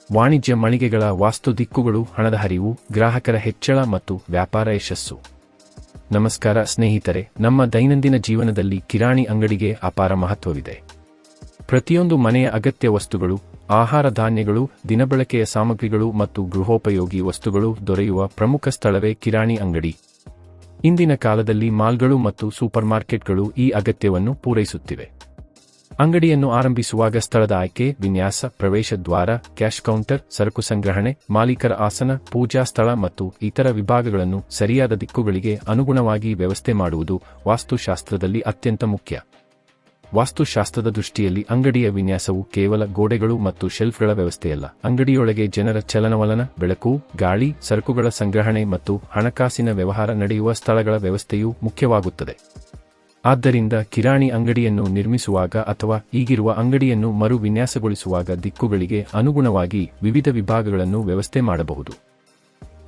ವಾಣಿಜ್ಯ ಮಳಿಗೆಗಳ ವಾಸ್ತು ದಿಕ್ಕುಗಳು, ಹಣದ ಹರಿವು, ಗ್ರಾಹಕರ ಹೆಚ್ಚಳ ಮತ್ತು ವ್ಯಾಪಾರ ಯಶಸ್ಸು. ನಮಸ್ಕಾರ ಸ್ನೇಹಿತರೆ, ನಮ್ಮ ದೈನಂದಿನ ಜೀವನದಲ್ಲಿ ಕಿರಾಣಿ ಅಂಗಡಿಗೆ ಅಪಾರ ಮಹತ್ವವಿದೆ. ಪ್ರತಿಯೊಂದು ಮನೆಯ ಅಗತ್ಯ ವಸ್ತುಗಳು, ಆಹಾರ ಧಾನ್ಯಗಳು, ದಿನಬಳಕೆಯ ಸಾಮಗ್ರಿಗಳು ಮತ್ತು ಗೃಹೋಪಯೋಗಿ ವಸ್ತುಗಳು ದೊರೆಯುವ ಪ್ರಮುಖ ಸ್ಥಳವೇ ಕಿರಾಣಿ ಅಂಗಡಿ. ಇಂದಿನ ಕಾಲದಲ್ಲಿ ಮಾಲ್ಗಳು ಮತ್ತು ಸೂಪರ್ಮಾರ್ಕೆಟ್ಗಳು ಈ ಅಗತ್ಯವನ್ನು ಪೂರೈಸುತ್ತಿವೆ. ಅಂಗಡಿಯನ್ನು ಆರಂಭಿಸುವಾಗ ಸ್ಥಳದ ಆಯ್ಕೆ, ವಿನ್ಯಾಸ, ಪ್ರವೇಶ ದ್ವಾರ, ಕ್ಯಾಶ್ ಕೌಂಟರ್, ಸರಕು ಸಂಗ್ರಹಣೆ, ಮಾಲೀಕರ ಆಸನ, ಪೂಜಾ ಸ್ಥಳ ಮತ್ತು ಇತರ ವಿಭಾಗಗಳನ್ನು ಸರಿಯಾದ ದಿಕ್ಕುಗಳಿಗೆ ಅನುಗುಣವಾಗಿ ವ್ಯವಸ್ಥೆ ಮಾಡುವುದು ವಾಸ್ತುಶಾಸ್ತ್ರದಲ್ಲಿ ಅತ್ಯಂತ ಮುಖ್ಯ. ವಾಸ್ತುಶಾಸ್ತ್ರದ ದೃಷ್ಟಿಯಲ್ಲಿ ಅಂಗಡಿಯ ವಿನ್ಯಾಸವು ಕೇವಲ ಗೋಡೆಗಳು ಮತ್ತು ಶೆಲ್ಫ್ಗಳ ವ್ಯವಸ್ಥೆಯಲ್ಲ. ಅಂಗಡಿಯೊಳಗೆ ಜನರ ಚಲನವಲನ, ಬೆಳಕು, ಗಾಳಿ, ಸರಕುಗಳ ಸಂಗ್ರಹಣೆ ಮತ್ತು ಹಣಕಾಸಿನ ವ್ಯವಹಾರ ನಡೆಯುವ ಸ್ಥಳಗಳ ವ್ಯವಸ್ಥೆಯೂ ಮುಖ್ಯವಾಗುತ್ತದೆ. ಆದ್ದರಿಂದ ಕಿರಾಣಿ ಅಂಗಡಿಯನ್ನು ನಿರ್ಮಿಸುವಾಗ ಅಥವಾ ಈಗಿರುವ ಅಂಗಡಿಯನ್ನು ಮರು ವಿನ್ಯಾಸಗೊಳಿಸುವಾಗ ದಿಕ್ಕುಗಳಿಗೆ ಅನುಗುಣವಾಗಿ ವಿವಿಧ ವಿಭಾಗಗಳನ್ನು ವ್ಯವಸ್ಥೆ ಮಾಡಬಹುದು.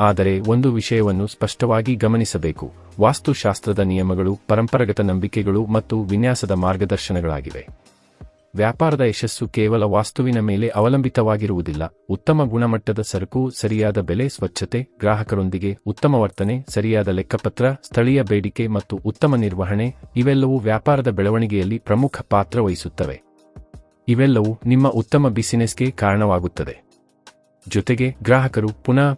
ಆದರೆ ಒಂದು ವಿಷಯವನ್ನು ಸ್ಪಷ್ಟವಾಗಿ ಗಮನಿಸಬೇಕು: ವಾಸ್ತುಶಾಸ್ತ್ರದ ನಿಯಮಗಳು ಪರಂಪರಾಗತ ನಂಬಿಕೆಗಳು ಮತ್ತು ವಿನ್ಯಾಸದ ಮಾರ್ಗದರ್ಶನಗಳಾಗಿವೆ. ವ್ಯಾಪಾರದ ಯಶಸ್ಸು ಕೇವಲ ವಾಸ್ತುವಿನ ಮೇಲೆ ಅವಲಂಬಿತವಾಗಿರುವುದಿಲ್ಲ. ಉತ್ತಮ ಗುಣಮಟ್ಟದ ಸರಕು, ಸರಿಯಾದ ಬೆಲೆ, ಸ್ವಚ್ಛತೆ, ಗ್ರಾಹಕರೊಂದಿಗೆ ಉತ್ತಮ ವರ್ತನೆ, ಸರಿಯಾದ ಲೆಕ್ಕಪತ್ರ, ಸ್ಥಳೀಯ ಬೇಡಿಕೆ ಮತ್ತು ಉತ್ತಮ ನಿರ್ವಹಣೆ ಇವೆಲ್ಲವೂ ವ್ಯಾಪಾರದ ಬೆಳವಣಿಗೆಯಲ್ಲಿ ಪ್ರಮುಖ ಪಾತ್ರ ವಹಿಸುತ್ತವೆ. ಇವೆಲ್ಲವೂ ನಿಮ್ಮ ಉತ್ತಮ ಬಿಸಿನೆಸ್ಗೆ ಕಾರಣವಾಗುತ್ತದೆ. ಜೊತೆಗೆ ಗ್ರಾಹಕರು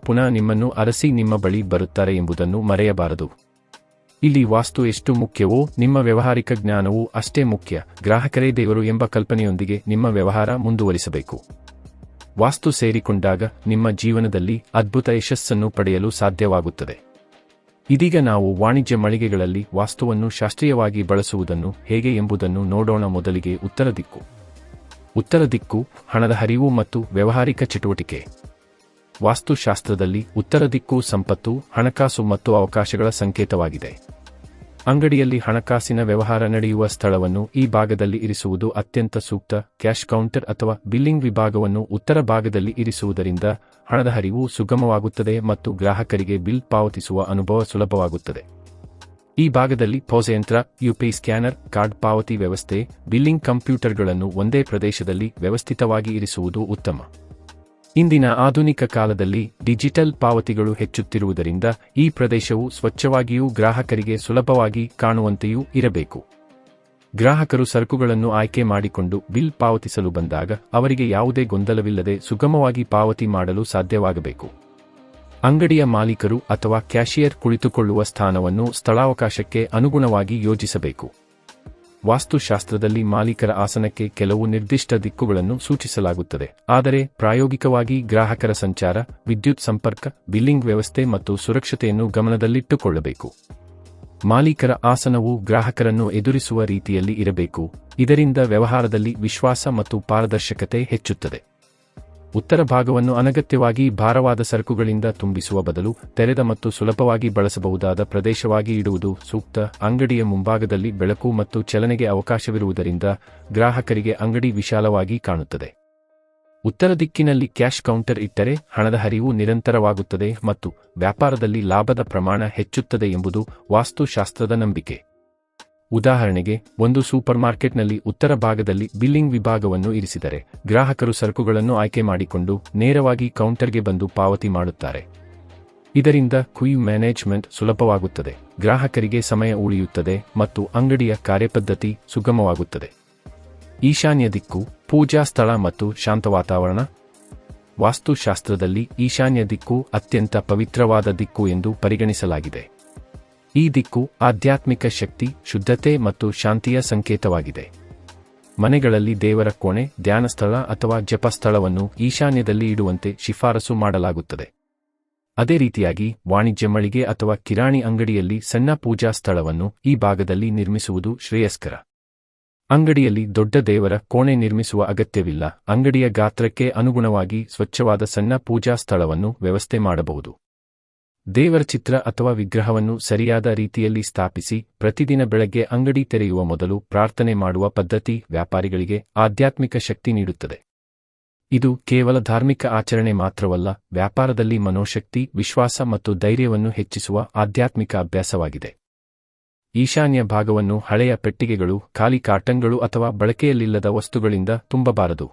ಪುನಃ ನಿಮ್ಮನ್ನು ಅರಸಿ ನಿಮ್ಮ ಬಳಿ ಬರುತ್ತಾರೆ ಎಂಬುದನ್ನು ಮರೆಯಬಾರದು. ಇಲ್ಲಿ ವಾಸ್ತು ಎಷ್ಟು ಮುಖ್ಯವೋ ನಿಮ್ಮ ವ್ಯಾವಹಾರಿಕ ಜ್ಞಾನವೂ ಅಷ್ಟೇ ಮುಖ್ಯ. ಗ್ರಾಹಕರೇ ದೇವರು ಎಂಬ ಕಲ್ಪನೆಯೊಂದಿಗೆ ನಿಮ್ಮ ವ್ಯವಹಾರ ಮುಂದುವರಿಸಬೇಕು. ವಾಸ್ತು ಸೇರಿಕೊಂಡಾಗ ನಿಮ್ಮ ಜೀವನದಲ್ಲಿ ಅದ್ಭುತ ಯಶಸ್ಸನ್ನು ಪಡೆಯಲು ಸಾಧ್ಯವಾಗುತ್ತದೆ. ಇದೀಗ ನಾವು ವಾಣಿಜ್ಯ ಮಳಿಗೆಗಳಲ್ಲಿ ವಾಸ್ತುವನ್ನು ಶಾಸ್ತ್ರೀಯವಾಗಿ ಬಳಸುವುದನ್ನು ಹೇಗೆ ಎಂಬುದನ್ನು ನೋಡೋಣ. ಮೊದಲಿಗೆ ಉತ್ತರ ದಿಕ್ಕು. ಉತ್ತರ ದಿಕ್ಕು ಹಣದ ಹರಿವು ಮತ್ತು ವ್ಯಾವಹಾರಿಕ ಚಟುವಟಿಕೆ. ವಾಸ್ತುಶಾಸ್ತ್ರದಲ್ಲಿ ಉತ್ತರ ದಿಕ್ಕು ಸಂಪತ್ತು, ಹಣಕಾಸು ಮತ್ತು ಅವಕಾಶಗಳ ಸಂಕೇತವಾಗಿದೆ. ಅಂಗಡಿಯಲ್ಲಿ ಹಣಕಾಸಿನ ವ್ಯವಹಾರ ನಡೆಯುವ ಸ್ಥಳವನ್ನು ಈ ಭಾಗದಲ್ಲಿ ಇರಿಸುವುದು ಅತ್ಯಂತ ಸೂಕ್ತ. ಕ್ಯಾಶ್ ಕೌಂಟರ್ ಅಥವಾ ಬಿಲ್ಲಿಂಗ್ ವಿಭಾಗವನ್ನು ಉತ್ತರ ಭಾಗದಲ್ಲಿ ಇರಿಸುವುದರಿಂದ ಹಣದ ಹರಿವು ಸುಗಮವಾಗುತ್ತದೆ ಮತ್ತು ಗ್ರಾಹಕರಿಗೆ ಬಿಲ್ ಪಾವತಿಸುವ ಅನುಭವ ಸುಲಭವಾಗುತ್ತದೆ. ಈ ಭಾಗದಲ್ಲಿ POS ಯಂತ್ರ, UPI ಸ್ಕ್ಯಾನರ್, ಕಾರ್ಡ್ ಪಾವತಿ ವ್ಯವಸ್ಥೆ, ಬಿಲ್ಲಿಂಗ್ ಕಂಪ್ಯೂಟರ್ಗಳನ್ನು ಒಂದೇ ಪ್ರದೇಶದಲ್ಲಿ ವ್ಯವಸ್ಥಿತವಾಗಿ ಇರಿಸುವುದು ಉತ್ತಮ. ಇಂದಿನ ಆಧುನಿಕ ಕಾಲದಲ್ಲಿ ಡಿಜಿಟಲ್ ಪಾವತಿಗಳು ಹೆಚ್ಚುತ್ತಿರುವುದರಿಂದ ಈ ಪ್ರದೇಶವು ಸ್ವಚ್ಛವಾಗಿಯೂ ಗ್ರಾಹಕರಿಗೆ ಸುಲಭವಾಗಿ ಕಾಣುವಂತೆಯೂ ಇರಬೇಕು. ಗ್ರಾಹಕರು ಸರಕುಗಳನ್ನು ಆಯ್ಕೆ ಮಾಡಿಕೊಂಡು ಬಿಲ್ ಪಾವತಿಸಲು ಬಂದಾಗ ಅವರಿಗೆ ಯಾವುದೇ ಗೊಂದಲವಿಲ್ಲದೆ ಸುಗಮವಾಗಿ ಪಾವತಿ ಮಾಡಲು ಸಾಧ್ಯವಾಗಬೇಕು. ಅಂಗಡಿಯ ಮಾಲೀಕರು ಅಥವಾ ಕ್ಯಾಷಿಯರ್ ಕುಳಿತುಕೊಳ್ಳುವ ಸ್ಥಾನವನ್ನು ಸ್ಥಳಾವಕಾಶಕ್ಕೆ ಅನುಗುಣವಾಗಿ ಯೋಜಿಸಬೇಕು. ವಾಸ್ತುಶಾಸ್ತ್ರದಲ್ಲಿ ಮಾಲೀಕರ ಆಸನಕ್ಕೆ ಕೆಲವು ನಿರ್ದಿಷ್ಟ ದಿಕ್ಕುಗಳನ್ನು ಸೂಚಿಸಲಾಗುತ್ತದೆ, ಆದರೆ ಪ್ರಾಯೋಗಿಕವಾಗಿ ಗ್ರಾಹಕರ ಸಂಚಾರ, ವಿದ್ಯುತ್ ಸಂಪರ್ಕ, ಬಿಲ್ಲಿಂಗ್ ವ್ಯವಸ್ಥೆ ಮತ್ತು ಸುರಕ್ಷತೆಯನ್ನು ಗಮನದಲ್ಲಿಟ್ಟುಕೊಳ್ಳಬೇಕು. ಮಾಲೀಕರ ಆಸನವು ಗ್ರಾಹಕರನ್ನು ಎದುರಿಸುವ ರೀತಿಯಲ್ಲಿ ಇರಬೇಕು. ಇದರಿಂದ ವ್ಯವಹಾರದಲ್ಲಿ ವಿಶ್ವಾಸ ಮತ್ತು ಪಾರದರ್ಶಕತೆ ಹೆಚ್ಚುತ್ತದೆ. ಉತ್ತರ ಭಾಗವನ್ನು ಅನಗತ್ಯವಾಗಿ ಭಾರವಾದ ಸರಕುಗಳಿಂದ ತುಂಬಿಸುವ ಬದಲು ತೆರೆದ ಮತ್ತು ಸುಲಭವಾಗಿ ಬಳಸಬಹುದಾದ ಪ್ರದೇಶವಾಗಿ ಇಡುವುದು ಸೂಕ್ತ. ಅಂಗಡಿಯ ಮುಂಭಾಗದಲ್ಲಿ ಬೆಳಕು ಮತ್ತು ಚಲನೆಗೆ ಅವಕಾಶವಿರುವುದರಿಂದ ಗ್ರಾಹಕರಿಗೆ ಅಂಗಡಿ ವಿಶಾಲವಾಗಿ ಕಾಣುತ್ತದೆ. ಉತ್ತರ ದಿಕ್ಕಿನಲ್ಲಿ ಕ್ಯಾಶ್ ಕೌಂಟರ್ ಇಟ್ಟರೆ ಹಣದ ಹರಿವು ನಿರಂತರವಾಗುತ್ತದೆ ಮತ್ತು ವ್ಯಾಪಾರದಲ್ಲಿ ಲಾಭದ ಪ್ರಮಾಣ ಹೆಚ್ಚುತ್ತದೆ ಎಂಬುದು ವಾಸ್ತುಶಾಸ್ತ್ರದ ನಂಬಿಕೆ. ಉದಾಹರಣೆಗೆ, ಒಂದು ಸೂಪರ್ಮಾರ್ಕೆಟ್ನಲ್ಲಿ ಉತ್ತರ ಭಾಗದಲ್ಲಿ ಬಿಲ್ಲಿಂಗ್ ವಿಭಾಗವನ್ನು ಇರಿಸಿದರೆ ಗ್ರಾಹಕರು ಸರಕುಗಳನ್ನು ಆಯ್ಕೆ ಮಾಡಿಕೊಂಡು ನೇರವಾಗಿ ಕೌಂಟರ್ಗೆ ಬಂದು ಪಾವತಿ ಮಾಡುತ್ತಾರೆ. ಇದರಿಂದ ಕ್ಯೂ ಮ್ಯಾನೇಜ್ಮೆಂಟ್ ಸುಲಭವಾಗುತ್ತದೆ, ಗ್ರಾಹಕರಿಗೆ ಸಮಯ ಉಳಿಯುತ್ತದೆ ಮತ್ತು ಅಂಗಡಿಯ ಕಾರ್ಯಪದ್ಧತಿ ಸುಗಮವಾಗುತ್ತದೆ. ಈಶಾನ್ಯ ದಿಕ್ಕು, ಪೂಜಾ ಸ್ಥಳ ಮತ್ತು ಶಾಂತ ವಾತಾವರಣ. ವಾಸ್ತುಶಾಸ್ತ್ರದಲ್ಲಿ ಈಶಾನ್ಯ ದಿಕ್ಕು ಅತ್ಯಂತ ಪವಿತ್ರವಾದ ದಿಕ್ಕು ಎಂದು ಪರಿಗಣಿಸಲಾಗಿದೆ. ಈ ದಿಕ್ಕು ಆಧ್ಯಾತ್ಮಿಕ ಶಕ್ತಿ, ಶುದ್ಧತೆ ಮತ್ತು ಶಾಂತಿಯ ಸಂಕೇತವಾಗಿದೆ. ಮನೆಗಳಲ್ಲಿ ದೇವರ ಕೋಣೆ, ಧ್ಯಾನ ಸ್ಥಳ ಅಥವಾ ಜಪ ಸ್ಥಳವನ್ನು ಈಶಾನ್ಯದಲ್ಲಿ ಇಡುವಂತೆ ಶಿಫಾರಸು ಮಾಡಲಾಗುತ್ತದೆ. ಅದೇ ರೀತಿಯಾಗಿ ವಾಣಿಜ್ಯ ಮಳಿಗೆ ಅಥವಾ ಕಿರಾಣಿ ಅಂಗಡಿಯಲ್ಲಿ ಸಣ್ಣ ಪೂಜಾ ಸ್ಥಳವನ್ನು ಈ ಭಾಗದಲ್ಲಿ ನಿರ್ಮಿಸುವುದು ಶ್ರೇಯಸ್ಕರ. ಅಂಗಡಿಯಲ್ಲಿ ದೊಡ್ಡ ದೇವರ ಕೋಣೆ ನಿರ್ಮಿಸುವ ಅಗತ್ಯವಿಲ್ಲ. ಅಂಗಡಿಯ ಗಾತ್ರಕ್ಕೆ ಅನುಗುಣವಾಗಿ ಸ್ವಚ್ಛವಾದ ಸಣ್ಣ ಪೂಜಾ ಸ್ಥಳವನ್ನು ವ್ಯವಸ್ಥೆ ಮಾಡಬಹುದು. ದೇವರ ಚಿತ್ರ ಅಥವಾ ವಿಗ್ರಹವನ್ನು ಸರಿಯಾದ ರೀತಿಯಲ್ಲಿ ಸ್ಥಾಪಿಸಿ ಪ್ರತಿದಿನ ಬೆಳಗ್ಗೆ ಅಂಗಡಿ ತೆರೆಯುವ ಮೊದಲು ಪ್ರಾರ್ಥನೆ ಮಾಡುವ ಪದ್ಧತಿ ವ್ಯಾಪಾರಿಗಳಿಗೆ ಆಧ್ಯಾತ್ಮಿಕ ಶಕ್ತಿ ನೀಡುತ್ತದೆ. ಇದು ಕೇವಲ ಧಾರ್ಮಿಕ ಆಚರಣೆ ಮಾತ್ರವಲ್ಲ, ವ್ಯಾಪಾರದಲ್ಲಿ ಮನೋಶಕ್ತಿ, ವಿಶ್ವಾಸ ಮತ್ತು ಧೈರ್ಯವನ್ನು ಹೆಚ್ಚಿಸುವ ಆಧ್ಯಾತ್ಮಿಕ ಅಭ್ಯಾಸವಾಗಿದೆ. ಈಶಾನ್ಯ ಭಾಗವನ್ನು ಹಳೆಯ ಪೆಟ್ಟಿಗೆಗಳು, ಖಾಲಿ ಕಾರ್ಟನ್ಗಳು ಅಥವಾ ಬಳಕೆಯಲ್ಲಿಲ್ಲದ ವಸ್ತುಗಳಿಂದ ತುಂಬಬಾರದು.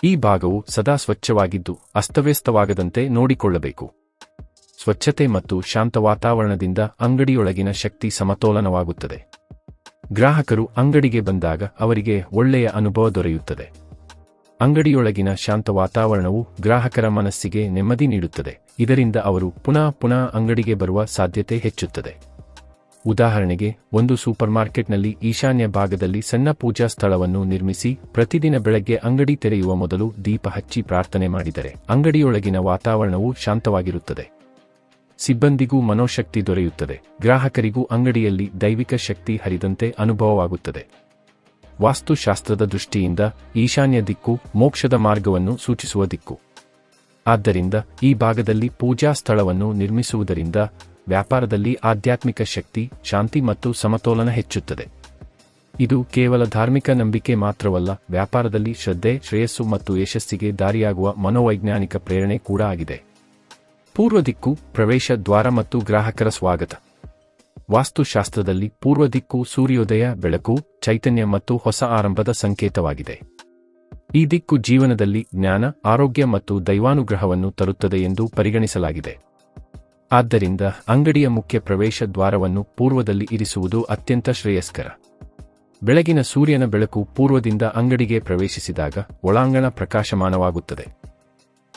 ಈ ಭಾಗವು ಸದಾ ಸ್ವಚ್ಛವಾಗಿದ್ದು ಅಸ್ತವ್ಯಸ್ತವಾಗದಂತೆ ನೋಡಿಕೊಳ್ಳಬೇಕು. ಸ್ವಚ್ಛತೆ ಮತ್ತು ಶಾಂತ ವಾತಾವರಣದಿಂದ ಅಂಗಡಿಯೊಳಗಿನ ಶಕ್ತಿ ಸಮತೋಲನವಾಗುತ್ತದೆ. ಗ್ರಾಹಕರು ಅಂಗಡಿಗೆ ಬಂದಾಗ ಅವರಿಗೆ ಒಳ್ಳೆಯ ಅನುಭವ ದೊರೆಯುತ್ತದೆ. ಅಂಗಡಿಯೊಳಗಿನ ಶಾಂತ ವಾತಾವರಣವು ಗ್ರಾಹಕರ ಮನಸ್ಸಿಗೆ ನೆಮ್ಮದಿ ನೀಡುತ್ತದೆ. ಇದರಿಂದ ಅವರು ಪುನಃ ಅಂಗಡಿಗೆ ಬರುವ ಸಾಧ್ಯತೆ ಹೆಚ್ಚುತ್ತದೆ. ಉದಾಹರಣೆಗೆ, ಒಂದು ಸೂಪರ್ಮಾರ್ಕೆಟ್ನಲ್ಲಿ ಈಶಾನ್ಯ ಭಾಗದಲ್ಲಿ ಸಣ್ಣ ಪೂಜಾ ಸ್ಥಳವನ್ನು ನಿರ್ಮಿಸಿ ಪ್ರತಿದಿನ ಬೆಳಗ್ಗೆ ಅಂಗಡಿ ತೆರೆಯುವ ಮೊದಲು ದೀಪ ಹಚ್ಚಿ ಪ್ರಾರ್ಥನೆ ಮಾಡಿದರೆ ಅಂಗಡಿಯೊಳಗಿನ ವಾತಾವರಣವು ಶಾಂತವಾಗಿರುತ್ತದೆ. ಸಿಬ್ಬಂದಿಗೂ ಮನೋಶಕ್ತಿ ದೊರೆಯುತ್ತದೆ. ಗ್ರಾಹಕರಿಗೂ ಅಂಗಡಿಯಲ್ಲಿ ದೈವಿಕ ಶಕ್ತಿ ಹರಿದಂತೆ ಅನುಭವವಾಗುತ್ತದೆ. ವಾಸ್ತುಶಾಸ್ತ್ರದ ದೃಷ್ಟಿಯಿಂದ ಈಶಾನ್ಯ ದಿಕ್ಕು ಮೋಕ್ಷದ ಮಾರ್ಗವನ್ನು ಸೂಚಿಸುವ ದಿಕ್ಕು. ಆದ್ದರಿಂದ ಈ ಭಾಗದಲ್ಲಿ ಪೂಜಾ ಸ್ಥಳವನ್ನು ನಿರ್ಮಿಸುವುದರಿಂದ ವ್ಯಾಪಾರದಲ್ಲಿ ಆಧ್ಯಾತ್ಮಿಕ ಶಕ್ತಿ, ಶಾಂತಿ ಮತ್ತು ಸಮತೋಲನ ಹೆಚ್ಚುತ್ತದೆ. ಇದು ಕೇವಲ ಧಾರ್ಮಿಕ ನಂಬಿಕೆ ಮಾತ್ರವಲ್ಲ, ವ್ಯಾಪಾರದಲ್ಲಿ ಶ್ರದ್ಧೆ, ಶ್ರೇಯಸ್ಸು ಮತ್ತು ಯಶಸ್ಸಿಗೆ ದಾರಿಯಾಗುವ ಮನೋವೈಜ್ಞಾನಿಕ ಪ್ರೇರಣೆ ಕೂಡ ಆಗಿದೆ. ಪೂರ್ವ ದಿಕ್ಕು ಪ್ರವೇಶ ದ್ವಾರ ಮತ್ತು ಗ್ರಾಹಕರ ಸ್ವಾಗತ. ವಾಸ್ತುಶಾಸ್ತ್ರದಲ್ಲಿ ಪೂರ್ವ ದಿಕ್ಕು ಸೂರ್ಯೋದಯ, ಬೆಳಕು, ಚೈತನ್ಯ ಮತ್ತು ಹೊಸ ಆರಂಭದ ಸಂಕೇತವಾಗಿದೆ. ಈ ದಿಕ್ಕು ಜೀವನದಲ್ಲಿ ಜ್ಞಾನ, ಆರೋಗ್ಯ ಮತ್ತು ದೈವಾನುಗ್ರಹವನ್ನು ತರುತ್ತದೆ ಎಂದು ಪರಿಗಣಿಸಲಾಗಿದೆ. ಆದ್ದರಿಂದ ಅಂಗಡಿಯ ಮುಖ್ಯ ಪ್ರವೇಶ ದ್ವಾರವನ್ನು ಪೂರ್ವದಲ್ಲಿ ಇರಿಸುವುದು ಅತ್ಯಂತ ಶ್ರೇಯಸ್ಕರ. ಬೆಳಗಿನ ಸೂರ್ಯನ ಬೆಳಕು ಪೂರ್ವದಿಂದ ಅಂಗಡಿಗೆ ಪ್ರವೇಶಿಸಿದಾಗ ಒಳಾಂಗಣ ಪ್ರಕಾಶಮಾನವಾಗುತ್ತದೆ.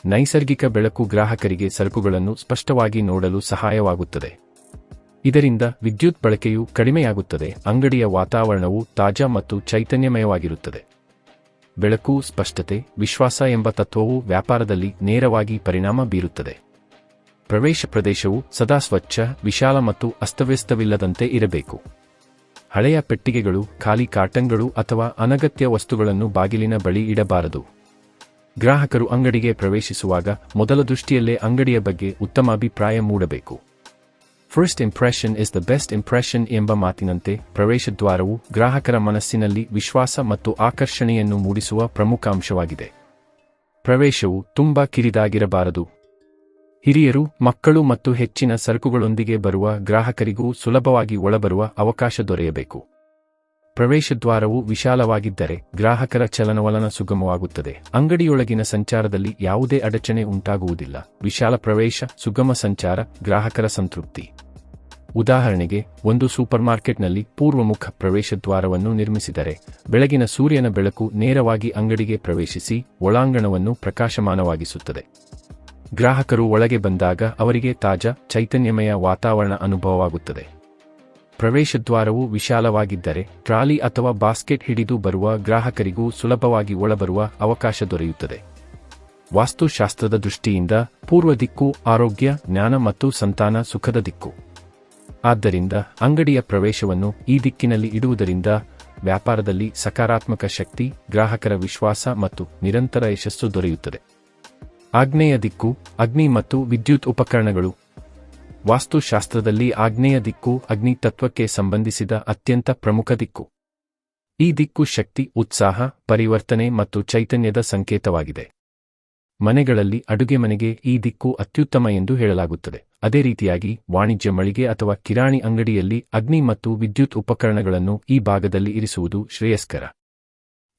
ನೈಸರ್ಗಿಕ ಬೆಳಕು ಗ್ರಾಹಕರಿಗೆ ಸರಕುಗಳನ್ನು ಸ್ಪಷ್ಟವಾಗಿ ನೋಡಲು ಸಹಾಯವಾಗುತ್ತದೆ. ಇದರಿಂದ ವಿದ್ಯುತ್ ಬಳಕೆಯು ಕಡಿಮೆಯಾಗುತ್ತದೆ. ಅಂಗಡಿಯ ವಾತಾವರಣವು ತಾಜಾ ಮತ್ತು ಚೈತನ್ಯಮಯವಾಗಿರುತ್ತದೆ. ಬೆಳಕು, ಸ್ಪಷ್ಟತೆ, ವಿಶ್ವಾಸ ಎಂಬ ತತ್ವವು ವ್ಯಾಪಾರದಲ್ಲಿ ನೇರವಾಗಿ ಪರಿಣಾಮ ಬೀರುತ್ತದೆ. ಪ್ರವೇಶ ಪ್ರದೇಶವು ಸದಾ ಸ್ವಚ್ಛ, ವಿಶಾಲ ಮತ್ತು ಅಸ್ತವ್ಯಸ್ತವಿಲ್ಲದಂತೆ ಇರಬೇಕು. ಹಳೆಯ ಪೆಟ್ಟಿಗೆಗಳು, ಖಾಲಿ ಕಾರ್ಟನ್ಗಳು ಅಥವಾ ಅನಗತ್ಯ ವಸ್ತುಗಳನ್ನು ಬಾಗಿಲಿನ ಬಳಿ ಇಡಬಾರದು. ಗ್ರಾಹಕರು ಅಂಗಡಿಗೆ ಪ್ರವೇಶಿಸುವಾಗ ಮೊದಲ ದೃಷ್ಟಿಯಲ್ಲೇ ಅಂಗಡಿಯ ಬಗ್ಗೆ ಉತ್ತಮ ಅಭಿಪ್ರಾಯ ಮೂಡಬೇಕು. First impression is the best impression ಎಂಬ ಮಾತಿನಂತೆ ಪ್ರವೇಶದ್ವಾರವು ಗ್ರಾಹಕರ ಮನಸ್ಸಿನಲ್ಲಿ ವಿಶ್ವಾಸ ಮತ್ತು ಆಕರ್ಷಣೆಯನ್ನು ಮೂಡಿಸುವ ಪ್ರಮುಖ ಅಂಶವಾಗಿದೆ. ಪ್ರವೇಶವು ತುಂಬಾ ಕಿರಿದಾಗಿರಬಾರದು. ಹಿರಿಯರು, ಮಕ್ಕಳು ಮತ್ತು ಹೆಚ್ಚಿನ ಸರಕುಗಳೊಂದಿಗೆ ಬರುವ ಗ್ರಾಹಕರಿಗೂ ಸುಲಭವಾಗಿ ಒಳಬರುವ ಅವಕಾಶ ದೊರೆಯಬೇಕು. ಪ್ರವೇಶದ್ವಾರವು ವಿಶಾಲವಾಗಿದ್ದರೆ ಗ್ರಾಹಕರ ಚಲನವಲನ ಸುಗಮವಾಗುತ್ತದೆ. ಅಂಗಡಿಯೊಳಗಿನ ಸಂಚಾರದಲ್ಲಿ ಯಾವುದೇ ಅಡಚಣೆ ಉಂಟಾಗುವುದಿಲ್ಲ. ವಿಶಾಲ ಪ್ರವೇಶ, ಸುಗಮ ಸಂಚಾರ, ಗ್ರಾಹಕರ ಸಂತೃಪ್ತಿ. ಉದಾಹರಣೆಗೆ, ಒಂದು ಸೂಪರ್ಮಾರ್ಕೆಟ್ನಲ್ಲಿ ಪೂರ್ವಮುಖ ಪ್ರವೇಶದ್ವಾರವನ್ನು ನಿರ್ಮಿಸಿದರೆ ಬೆಳಗಿನ ಸೂರ್ಯನ ಬೆಳಕು ನೇರವಾಗಿ ಅಂಗಡಿಗೆ ಪ್ರವೇಶಿಸಿ ಒಳಾಂಗಣವನ್ನು ಪ್ರಕಾಶಮಾನವಾಗಿಸುತ್ತದೆ. ಗ್ರಾಹಕರು ಒಳಗೆ ಬಂದಾಗ ಅವರಿಗೆ ತಾಜಾ, ಚೈತನ್ಯಮಯ ವಾತಾವರಣ ಅನುಭವವಾಗುತ್ತದೆ. ಪ್ರವೇಶದ್ವಾರವು ವಿಶಾಲವಾಗಿದ್ದರೆ ಟ್ರಾಲಿ ಅಥವಾ ಬಾಸ್ಕೆಟ್ ಹಿಡಿದು ಬರುವ ಗ್ರಾಹಕರಿಗೂ ಸುಲಭವಾಗಿ ಒಳಬರುವ ಅವಕಾಶ ದೊರೆಯುತ್ತದೆ. ವಾಸ್ತುಶಾಸ್ತ್ರದ ದೃಷ್ಟಿಯಿಂದ ಪೂರ್ವ ದಿಕ್ಕು ಆರೋಗ್ಯ, ಜ್ಞಾನ ಮತ್ತು ಸಂತಾನ ಸುಖದ ದಿಕ್ಕು. ಆದ್ದರಿಂದ ಅಂಗಡಿಯ ಪ್ರವೇಶವನ್ನು ಈ ದಿಕ್ಕಿನಲ್ಲಿ ಇಡುವುದರಿಂದ ವ್ಯಾಪಾರದಲ್ಲಿ ಸಕಾರಾತ್ಮಕ ಶಕ್ತಿ, ಗ್ರಾಹಕರ ವಿಶ್ವಾಸ ಮತ್ತು ನಿರಂತರ ಯಶಸ್ಸು ದೊರೆಯುತ್ತದೆ. ಆಗ್ನೇಯ ದಿಕ್ಕು ಅಗ್ನಿ ಮತ್ತು ವಿದ್ಯುತ್ ಉಪಕರಣಗಳು. ವಾಸ್ತುಶಾಸ್ತ್ರದಲ್ಲಿ ಆಗ್ನೇಯ ದಿಕ್ಕು ಅಗ್ನಿ ತತ್ವಕ್ಕೆ ಸಂಬಂಧಿಸಿದ ಅತ್ಯಂತ ಪ್ರಮುಖ ದಿಕ್ಕು. ಈ ದಿಕ್ಕು ಶಕ್ತಿ, ಉತ್ಸಾಹ, ಪರಿವರ್ತನೆ ಮತ್ತು ಚೈತನ್ಯದ ಸಂಕೇತವಾಗಿದೆ. ಮನೆಗಳಲ್ಲಿ ಅಡುಗೆ ಮನೆಗೆ ಈ ದಿಕ್ಕು ಅತ್ಯುತ್ತಮ ಎಂದು ಹೇಳಲಾಗುತ್ತದೆ. ಅದೇ ರೀತಿಯಾಗಿ ವಾಣಿಜ್ಯ ಮಳಿಗೆ ಅಥವಾ ಕಿರಾಣಿ ಅಂಗಡಿಯಲ್ಲಿ ಅಗ್ನಿ ಮತ್ತು ವಿದ್ಯುತ್ ಉಪಕರಣಗಳನ್ನು ಈ ಭಾಗದಲ್ಲಿ ಇರಿಸುವುದು ಶ್ರೇಯಸ್ಕರ.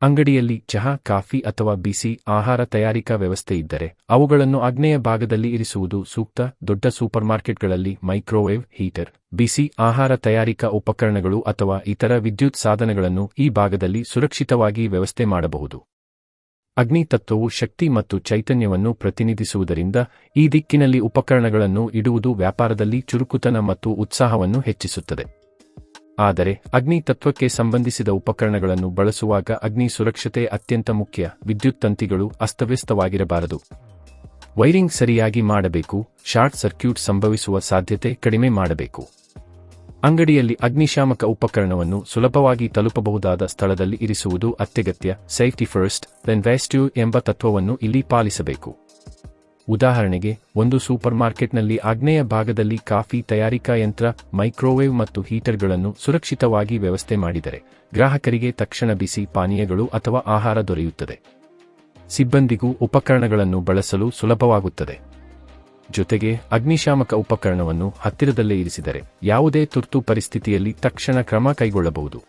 ಅಂಗಡಿಯಲ್ಲಿ ಚಹಾ, ಕಾಫಿ ಅಥವಾ ಬಿಸಿ ಆಹಾರ ತಯಾರಿಕಾ ವ್ಯವಸ್ಥೆ ಇದ್ದರೆ ಅವುಗಳನ್ನು ಆಗ್ನೇಯ ಭಾಗದಲ್ಲಿ ಇರಿಸುವುದು ಸೂಕ್ತ. ದೊಡ್ಡ ಸೂಪರ್ಮಾರ್ಕೆಟ್ಗಳಲ್ಲಿ ಮೈಕ್ರೋವೇವ್, ಹೀಟರ್, ಬಿಸಿ ಆಹಾರ ತಯಾರಿಕಾ ಉಪಕರಣಗಳು ಅಥವಾ ಇತರ ವಿದ್ಯುತ್ ಸಾಧನಗಳನ್ನು ಈ ಭಾಗದಲ್ಲಿ ಸುರಕ್ಷಿತವಾಗಿ ವ್ಯವಸ್ಥೆ ಮಾಡಬಹುದು. ಅಗ್ನಿ ತತ್ವವು ಶಕ್ತಿ ಮತ್ತು ಚೈತನ್ಯವನ್ನು ಪ್ರತಿನಿಧಿಸುವುದರಿಂದ ಈ ದಿಕ್ಕಿನಲ್ಲಿ ಉಪಕರಣಗಳನ್ನು ಇಡುವುದು ವ್ಯಾಪಾರದಲ್ಲಿ ಚುರುಕುತನ ಮತ್ತು ಉತ್ಸಾಹವನ್ನು ಹೆಚ್ಚಿಸುತ್ತದೆ. ಆದರೆ ಅಗ್ನಿ ತತ್ವಕ್ಕೆ ಸಂಬಂಧಿಸಿದ ಉಪಕರಣಗಳನ್ನು ಬಳಸುವಾಗ ಅಗ್ನಿ ಸುರಕ್ಷತೆ ಅತ್ಯಂತ ಮುಖ್ಯ. ವಿದ್ಯುತ್ ತಂತಿಗಳು ಅಸ್ತವ್ಯಸ್ತವಾಗಿರಬಾರದು. ವೈರಿಂಗ್ ಸರಿಯಾಗಿ ಮಾಡಬೇಕು. ಶಾರ್ಟ್ ಸರ್ಕ್ಯೂಟ್ ಸಂಭವಿಸುವ ಸಾಧ್ಯತೆ ಕಡಿಮೆ ಮಾಡಬೇಕು. ಅಂಗಡಿಯಲ್ಲಿ ಅಗ್ನಿಶಾಮಕ ಉಪಕರಣವನ್ನು ಸುಲಭವಾಗಿ ತಲುಪಬಹುದಾದ ಸ್ಥಳದಲ್ಲಿ ಇರಿಸುವುದು ಅತ್ಯಗತ್ಯ. ಸೇಫ್ಟಿ ಫಸ್ಟ್, ದೆನ್ ರೆಸ್ಕ್ಯೂ ಎಂಬ ತತ್ವವನ್ನು ಇಲ್ಲಿ ಪಾಲಿಸಬೇಕು. ಉದಾಹರಣೆಗೆ, ಒಂದು ಸೂಪರ್ಮಾರ್ಕೆಟ್ನಲ್ಲಿ ಆಗ್ನೇಯ ಭಾಗದಲ್ಲಿ ಕಾಫಿ ತಯಾರಿಕಾ ಯಂತ್ರ, ಮೈಕ್ರೋವೇವ್ ಮತ್ತು ಹೀಟರ್ಗಳನ್ನು ಸುರಕ್ಷಿತವಾಗಿ ವ್ಯವಸ್ಥೆ ಮಾಡಿದರೆ ಗ್ರಾಹಕರಿಗೆ ತಕ್ಷಣ ಬಿಸಿ ಪಾನೀಯಗಳು ಅಥವಾ ಆಹಾರ ದೊರೆಯುತ್ತದೆ. ಸಿಬ್ಬಂದಿಗೂ ಉಪಕರಣಗಳನ್ನು ಬಳಸಲು ಸುಲಭವಾಗುತ್ತದೆ. ಜೊತೆಗೆ ಅಗ್ನಿಶಾಮಕ ಉಪಕರಣವನ್ನು ಹತ್ತಿರದಲ್ಲೇ ಇರಿಸಿದರೆ ಯಾವುದೇ ತುರ್ತು ಪರಿಸ್ಥಿತಿಯಲ್ಲಿ ತಕ್ಷಣ ಕ್ರಮ ಕೈಗೊಳ್ಳಬಹುದು.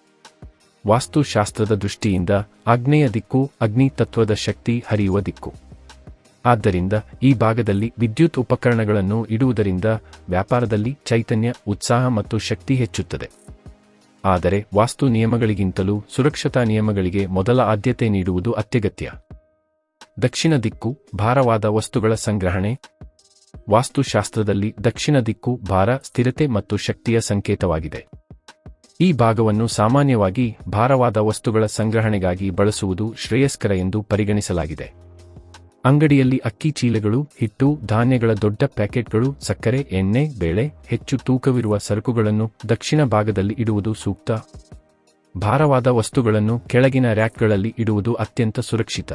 ವಾಸ್ತುಶಾಸ್ತ್ರದ ದೃಷ್ಟಿಯಿಂದ ಆಗ್ನೇಯ ದಿಕ್ಕು ಅಗ್ನಿ ತತ್ವದ ಶಕ್ತಿ ಹರಿಯುವ ದಿಕ್ಕು. ಆದ್ದರಿಂದ ಈ ಭಾಗದಲ್ಲಿ ವಿದ್ಯುತ್ ಉಪಕರಣಗಳನ್ನು ಇಡುವುದರಿಂದ ವ್ಯಾಪಾರದಲ್ಲಿ ಚೈತನ್ಯ, ಉತ್ಸಾಹ ಮತ್ತು ಶಕ್ತಿ ಹೆಚ್ಚುತ್ತದೆ. ಆದರೆ ವಾಸ್ತು ನಿಯಮಗಳಿಗಿಂತಲೂ ಸುರಕ್ಷತಾ ನಿಯಮಗಳಿಗೆ ಮೊದಲ ಆದ್ಯತೆ ನೀಡುವುದು ಅತ್ಯಗತ್ಯ. ದಕ್ಷಿಣ ದಿಕ್ಕು ಭಾರವಾದ ವಸ್ತುಗಳ ಸಂಗ್ರಹಣೆ. ವಾಸ್ತುಶಾಸ್ತ್ರದಲ್ಲಿ ದಕ್ಷಿಣ ದಿಕ್ಕು ಭಾರ, ಸ್ಥಿರತೆ ಮತ್ತು ಶಕ್ತಿಯ ಸಂಕೇತವಾಗಿದೆ. ಈ ಭಾಗವನ್ನು ಸಾಮಾನ್ಯವಾಗಿ ಭಾರವಾದ ವಸ್ತುಗಳ ಸಂಗ್ರಹಣೆಗಾಗಿ ಬಳಸುವುದು ಶ್ರೇಯಸ್ಕರ ಎಂದು ಪರಿಗಣಿಸಲಾಗಿದೆ. ಅಂಗಡಿಯಲ್ಲಿ ಅಕ್ಕಿ ಚೀಲಗಳು, ಹಿಟ್ಟು, ಧಾನ್ಯಗಳ ದೊಡ್ಡ ಪ್ಯಾಕೆಟ್ಗಳು, ಸಕ್ಕರೆ, ಎಣ್ಣೆ, ಬೇಳೆ, ಹೆಚ್ಚು ತೂಕವಿರುವ ಸರಕುಗಳನ್ನು ದಕ್ಷಿಣ ಭಾಗದಲ್ಲಿ ಇಡುವುದು ಸೂಕ್ತ. ಭಾರವಾದ ವಸ್ತುಗಳನ್ನು ಕೆಳಗಿನ ರ್ಯಾಕ್ಗಳಲ್ಲಿ ಇಡುವುದು ಅತ್ಯಂತ ಸುರಕ್ಷಿತ.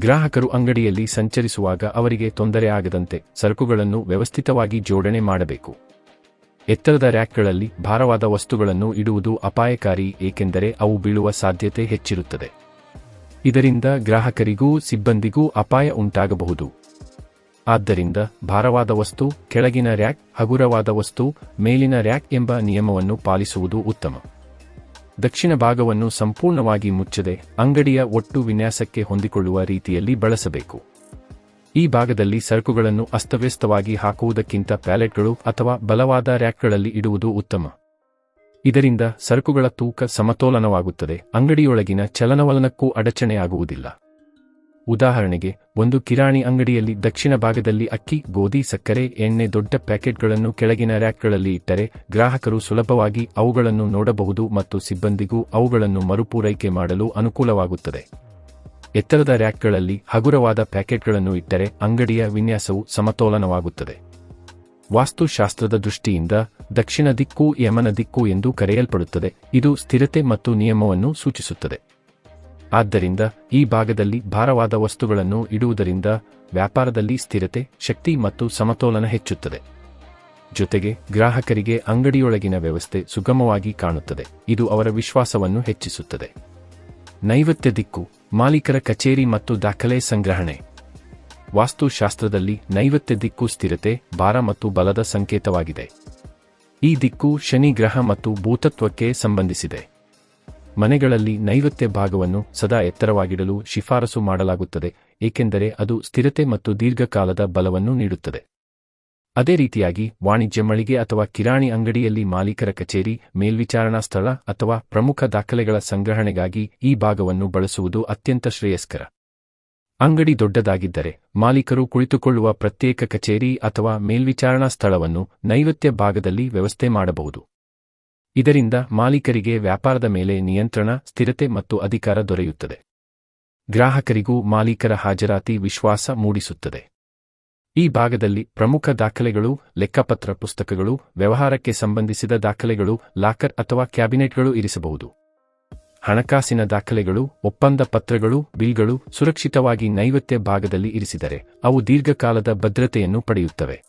ಗ್ರಾಹಕರು ಅಂಗಡಿಯಲ್ಲಿ ಸಂಚರಿಸುವಾಗ ಅವರಿಗೆ ತೊಂದರೆ ಆಗದಂತೆ ಸರಕುಗಳನ್ನು ವ್ಯವಸ್ಥಿತವಾಗಿ ಜೋಡಣೆ ಮಾಡಬೇಕು. ಎತ್ತರದ ರ್ಯಾಕ್ಗಳಲ್ಲಿ ಭಾರವಾದ ವಸ್ತುಗಳನ್ನು ಇಡುವುದು ಅಪಾಯಕಾರಿ, ಏಕೆಂದರೆ ಅವು ಬೀಳುವ ಸಾಧ್ಯತೆ ಹೆಚ್ಚಿರುತ್ತದೆ. ಇದರಿಂದ ಗ್ರಾಹಕರಿಗೂ ಸಿಬ್ಬಂದಿಗೂ ಅಪಾಯ ಉಂಟಾಗಬಹುದು. ಆದ್ದರಿಂದ ಭಾರವಾದ ವಸ್ತು ಕೆಳಗಿನ ರ್ಯಾಕ್, ಹಗುರವಾದ ವಸ್ತು ಮೇಲಿನ ರ್ಯಾಕ್ ಎಂಬ ನಿಯಮವನ್ನು ಪಾಲಿಸುವುದು ಉತ್ತಮ. ದಕ್ಷಿಣ ಭಾಗವನ್ನು ಸಂಪೂರ್ಣವಾಗಿ ಮುಚ್ಚದೆ ಅಂಗಡಿಯ ಒಟ್ಟು ವಿನ್ಯಾಸಕ್ಕೆ ಹೊಂದಿಕೊಳ್ಳುವ ರೀತಿಯಲ್ಲಿ ಬಳಸಬೇಕು. ಈ ಭಾಗದಲ್ಲಿ ಸರಕುಗಳನ್ನು ಅಸ್ತವ್ಯಸ್ತವಾಗಿ ಹಾಕುವುದಕ್ಕಿಂತ ಪ್ಯಾಲೆಟ್ಗಳು ಅಥವಾ ಬಲವಾದ ರ್ಯಾಕ್ಗಳಲ್ಲಿ ಇಡುವುದು ಉತ್ತಮ. ಇದರಿಂದ ಸರಕುಗಳ ತೂಕ ಸಮತೋಲನವಾಗುತ್ತದೆ, ಅಂಗಡಿಯೊಳಗಿನ ಚಲನವಲನಕ್ಕೂ ಅಡಚಣೆಯಾಗುವುದಿಲ್ಲ. ಉದಾಹರಣೆಗೆ, ಒಂದು ಕಿರಾಣಿ ಅಂಗಡಿಯಲ್ಲಿ ದಕ್ಷಿಣ ಭಾಗದಲ್ಲಿ ಅಕ್ಕಿ, ಗೋಧಿ, ಸಕ್ಕರೆ, ಎಣ್ಣೆ ದೊಡ್ಡ ಪ್ಯಾಕೆಟ್ಗಳನ್ನು ಕೆಳಗಿನ ರ್ಯಾಕ್ಗಳಲ್ಲಿ ಇಟ್ಟರೆ ಗ್ರಾಹಕರು ಸುಲಭವಾಗಿ ಅವುಗಳನ್ನು ನೋಡಬಹುದು ಮತ್ತು ಸಿಬ್ಬಂದಿಗೂ ಅವುಗಳನ್ನು ಮರುಪೂರೈಕೆ ಮಾಡಲು ಅನುಕೂಲವಾಗುತ್ತದೆ. ಎತ್ತರದ ರ್ಯಾಕ್ಗಳಲ್ಲಿ ಹಗುರವಾದ ಪ್ಯಾಕೆಟ್ಗಳನ್ನು ಇಟ್ಟರೆ ಅಂಗಡಿಯ ವಿನ್ಯಾಸವು ಸಮತೋಲನವಾಗುತ್ತದೆ. ವಾಸ್ತುಶಾಸ್ತ್ರದ ದೃಷ್ಟಿಯಿಂದ ದಕ್ಷಿಣ ದಿಕ್ಕು ಯಮನ ದಿಕ್ಕು ಎಂದು ಕರೆಯಲ್ಪಡುತ್ತದೆ. ಇದು ಸ್ಥಿರತೆ ಮತ್ತು ನಿಯಮವನ್ನು ಸೂಚಿಸುತ್ತದೆ. ಆದ್ದರಿಂದ ಈ ಭಾಗದಲ್ಲಿ ಭಾರವಾದ ವಸ್ತುಗಳನ್ನು ಇಡುವುದರಿಂದ ವ್ಯಾಪಾರದಲ್ಲಿ ಸ್ಥಿರತೆ, ಶಕ್ತಿ ಮತ್ತು ಸಮತೋಲನ ಹೆಚ್ಚುತ್ತದೆ. ಜೊತೆಗೆ ಗ್ರಾಹಕರಿಗೆ ಅಂಗಡಿಯೊಳಗಿನ ವ್ಯವಸ್ಥೆ ಸುಗಮವಾಗಿ ಕಾಣುತ್ತದೆ. ಇದು ಅವರ ವಿಶ್ವಾಸವನ್ನು ಹೆಚ್ಚಿಸುತ್ತದೆ. ನೈಋತ್ಯ ದಿಕ್ಕು ಮಾಲೀಕರ ಕಚೇರಿ ಮತ್ತು ದಾಖಲೆ ಸಂಗ್ರಹಣೆ. ವಾಸ್ತುಶಾಸ್ತ್ರದಲ್ಲಿ ನೈಋತ್ಯ ದಿಕ್ಕು ಸ್ಥಿರತೆ, ಭಾರ ಮತ್ತು ಬಲದ ಸಂಕೇತವಾಗಿದೆ. ಈ ದಿಕ್ಕು ಶನಿ ಗ್ರಹ ಮತ್ತು ಭೂತತ್ವಕ್ಕೆ ಸಂಬಂಧಿಸಿದೆ. ಮನೆಗಳಲ್ಲಿ ನೈಋತ್ಯ ಭಾಗವನ್ನು ಸದಾ ಎತ್ತರವಾಗಿಡಲು ಶಿಫಾರಸು ಮಾಡಲಾಗುತ್ತದೆ, ಏಕೆಂದರೆ ಅದು ಸ್ಥಿರತೆ ಮತ್ತು ದೀರ್ಘಕಾಲದ ಬಲವನ್ನು ನೀಡುತ್ತದೆ. ಅದೇ ರೀತಿಯಾಗಿ ವಾಣಿಜ್ಯ ಮಳಿಗೆ ಅಥವಾ ಕಿರಾಣಿ ಅಂಗಡಿಯಲ್ಲಿ ಮಾಲೀಕರ ಕಚೇರಿ, ಮೇಲ್ವಿಚಾರಣಾ ಸ್ಥಳ ಅಥವಾ ಪ್ರಮುಖ ದಾಖಲೆಗಳ ಸಂಗ್ರಹಣೆಗಾಗಿ ಈ ಭಾಗವನ್ನು ಬಳಸುವುದು ಅತ್ಯಂತ ಶ್ರೇಯಸ್ಕರ. ಅಂಗಡಿ ದೊಡ್ಡದಾಗಿದ್ದರೆ ಮಾಲೀಕರು ಕುಳಿತುಕೊಳ್ಳುವ ಪ್ರತ್ಯೇಕ ಕಚೇರಿ ಅಥವಾ ಮೇಲ್ವಿಚಾರಣಾ ಸ್ಥಳವನ್ನು ನೈಋತ್ಯ ಭಾಗದಲ್ಲಿ ವ್ಯವಸ್ಥೆ ಮಾಡಬಹುದು. ಇದರಿಂದ ಮಾಲೀಕರಿಗೆ ವ್ಯಾಪಾರದ ಮೇಲೆ ನಿಯಂತ್ರಣ, ಸ್ಥಿರತೆ ಮತ್ತು ಅಧಿಕಾರ ದೊರೆಯುತ್ತದೆ. ಗ್ರಾಹಕರಿಗೂ ಮಾಲೀಕರ ಹಾಜರಾತಿ ವಿಶ್ವಾಸ ಮೂಡಿಸುತ್ತದೆ. ಈ ಭಾಗದಲ್ಲಿ ಪ್ರಮುಖ ದಾಖಲೆಗಳು, ಲೆಕ್ಕಪತ್ರ ಪುಸ್ತಕಗಳು, ವ್ಯವಹಾರಕ್ಕೆ ಸಂಬಂಧಿಸಿದ ದಾಖಲೆಗಳು, ಲಾಕರ್ ಅಥವಾ ಕ್ಯಾಬಿನೆಟ್ಗಳು ಇರಿಸಬಹುದು. ಹಣಕಾಸಿನ ದಾಖಲೆಗಳು, ಒಪ್ಪಂದ ಪತ್ರಗಳು, ಬಿಲ್ಗಳು ಸುರಕ್ಷಿತವಾಗಿ ನೈಋತ್ಯ ಭಾಗದಲ್ಲಿ ಇರಿಸಿದರೆ ಅವು ದೀರ್ಘಕಾಲದ ಭದ್ರತೆಯನ್ನು ಪಡೆಯುತ್ತವೆ.